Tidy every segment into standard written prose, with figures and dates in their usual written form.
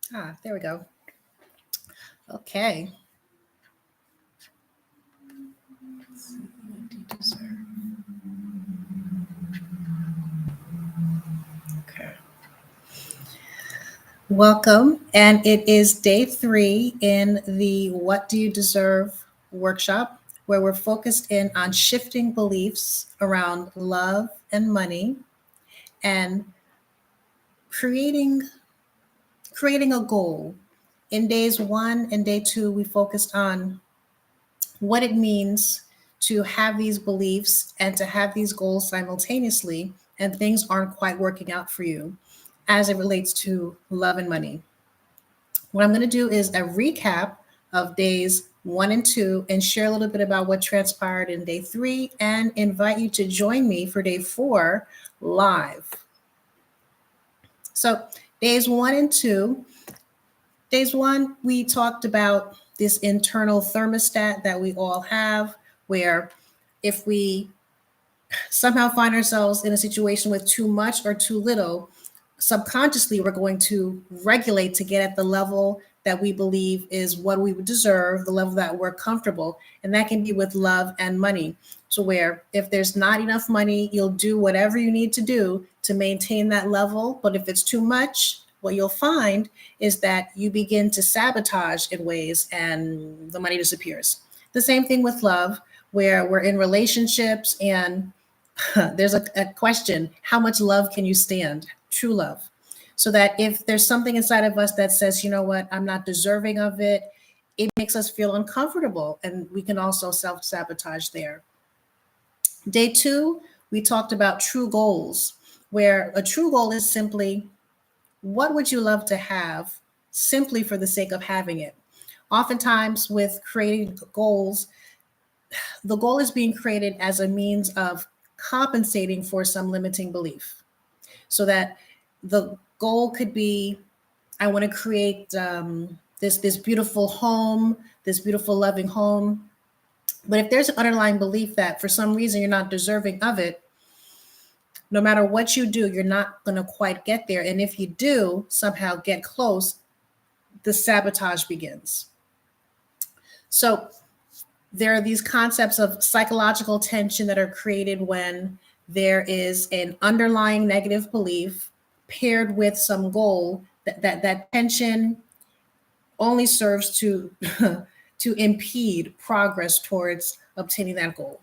There we go. Okay. What do you deserve? Okay. Welcome. And it is day 3 in the What Do You Deserve workshop, where we're focused in on shifting beliefs around love and money and creating creating a goal. In days 1 and day 2, we focused on what it means to have these beliefs and to have these goals simultaneously, and things aren't quite working out for you as it relates to love and money. What I'm going to do is a recap of days 1 and 2 and share a little bit about what transpired in day 3 and invite you to join me for day 4 live. So, days 1 and 2. Days 1, we talked about this internal thermostat that we all have, where if we somehow find ourselves in a situation with too much or too little, subconsciously we're going to regulate to get at the level that we believe is what we would deserve, the level that we're comfortable. And that can be with love and money. So where if there's not enough money, you'll do whatever you need to do to maintain that level. But if it's too much, what you'll find is that you begin to sabotage in ways and the money disappears. The same thing with love, where we're in relationships and there's a question: how much love can you stand? True love. So that if there's something inside of us that says, you know what, I'm not deserving of it, it makes us feel uncomfortable. And we can also self sabotage there. Day 2, we talked about true goals, where a true goal is simply what would you love to have simply for the sake of having it. Oftentimes, with creating goals, the goal is being created as a means of compensating for some limiting belief. So that the goal could be, I want to create this beautiful home, this beautiful loving home. But if there's an underlying belief that for some reason you're not deserving of it, no matter what you do, you're not going to quite get there. And if you do somehow get close, the sabotage begins. So there are these concepts of psychological tension that are created when there is an underlying negative belief paired with some goal. That tension only serves to to impede progress towards obtaining that goal.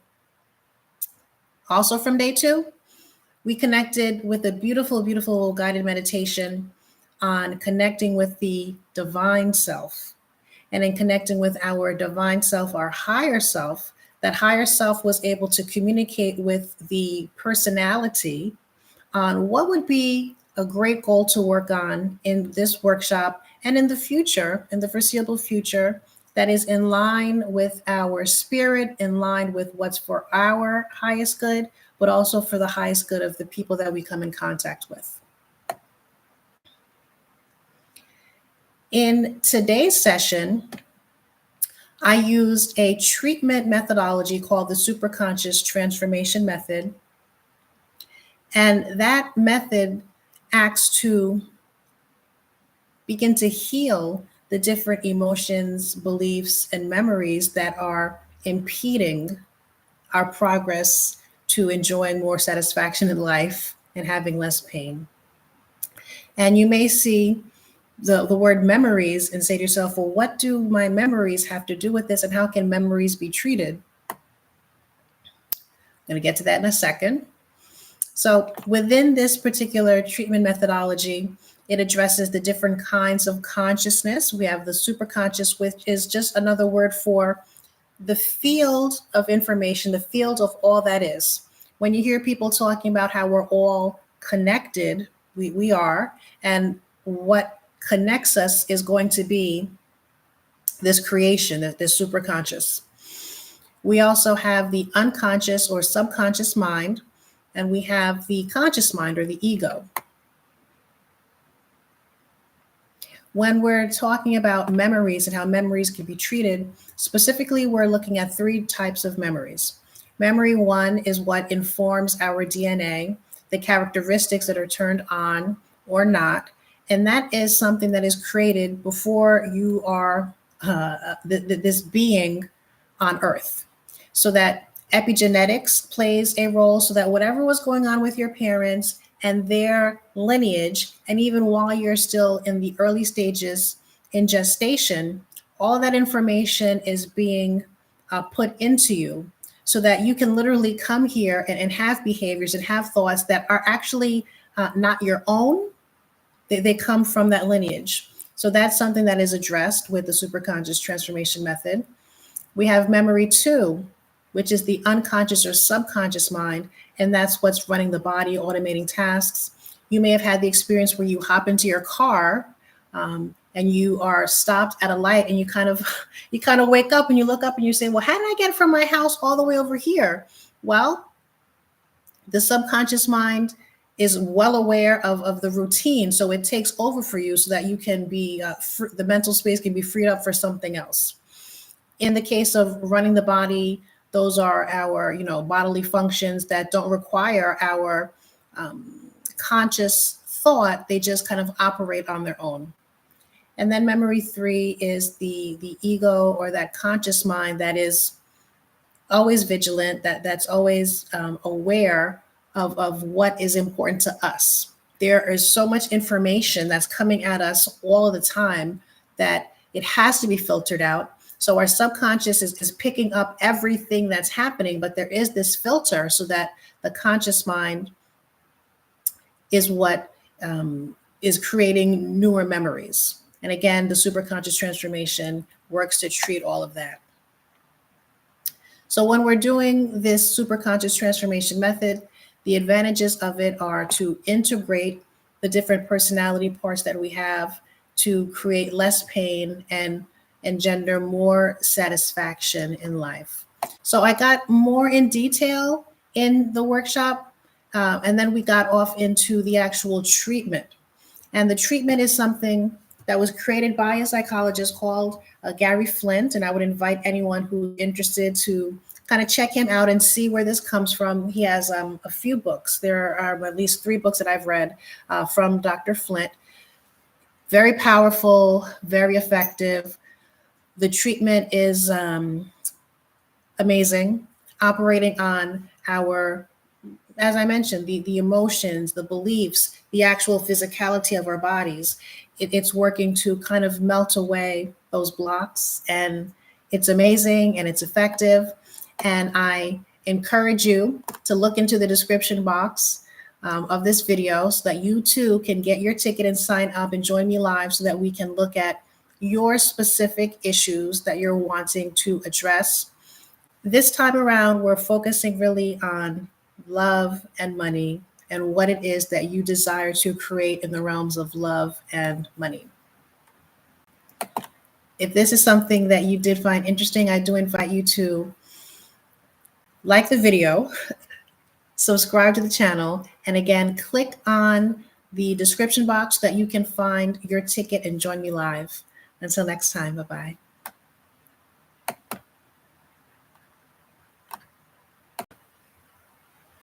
Also from day 2, we connected with a beautiful, beautiful guided meditation on connecting with the divine self. And in connecting with our divine self, our higher self, that higher self was able to communicate with the personality on what would be a great goal to work on in this workshop and in the future, in the foreseeable future, that is in line with our spirit, in line with what's for our highest good, but also for the highest good of the people that we come in contact with. In today's session, I used a treatment methodology called the Superconscious transformation method. And that method acts to begin to heal the different emotions, beliefs, and memories that are impeding our progress to enjoying more satisfaction in life and having less pain. And you may see the word memories and say to yourself, well, what do my memories have to do with this, and how can memories be treated? I'm going to get to that in a second. So within this particular treatment methodology, it addresses the different kinds of consciousness. We have the superconscious, which is just another word for the field of information, the field of all that is. When you hear people talking about how we're all connected, we are, and what connects us is going to be this creation, this superconscious. We also have the unconscious or subconscious mind, and we have the conscious mind or the ego. When we're talking about memories and how memories can be treated, specifically, we're looking at 3 types of memories. Memory 1 is what informs our DNA, the characteristics that are turned on or not, And that is something that is created before you are this being on Earth. So that epigenetics plays a role, so that whatever was going on with your parents and their lineage, and even while you're still in the early stages in gestation, all that information is being put into you so that you can literally come here and have behaviors and have thoughts that are actually not your own. They come from that lineage. So that's something that is addressed with the superconscious transformation method. We have memory 2, which is the unconscious or subconscious mind, and that's what's running the body, automating tasks. You may have had the experience where you hop into your car and you are stopped at a light, and you kind of wake up and you look up and you say, well, how did I get from my house all the way over here? Well, the subconscious mind is well aware of the routine, so it takes over for you so that you can be the mental space can be freed up for something else. In the case of running the body, those are our bodily functions that don't require our conscious thought. They just kind of operate on their own. And then memory 3 is the ego, or that conscious mind that is always vigilant, that's always aware of what is important to us. There is so much information that's coming at us all the time that it has to be filtered out. So our subconscious is picking up everything that's happening, but there is this filter so that the conscious mind is what is creating newer memories. And again, the superconscious transformation works to treat all of that. So when we're doing this superconscious transformation method, the advantages of it are to integrate the different personality parts that we have to create less pain and engender more satisfaction in life. So I got more in detail in the workshop, and then we got off into the actual treatment. And the treatment is something that was created by a psychologist called Gary Flint, and I would invite anyone who's interested to kind of check him out and see where this comes from. He has a few books. There are at least 3 books that I've read from Dr. Flint. Very powerful, very effective. The treatment is amazing, operating on our, as I mentioned, the emotions, the beliefs, the actual physicality of our bodies. It's working to kind of melt away those blocks, and it's amazing and it's effective. And I encourage you to look into the description box of this video so that you too can get your ticket and sign up and join me live so that we can look at your specific issues that you're wanting to address. This time around, we're focusing really on love and money and what it is that you desire to create in the realms of love and money. If this is something that you did find interesting, I do invite you to like the video, subscribe to the channel, and again, click on the description box so that you can find your ticket and join me live. Until next time, bye-bye.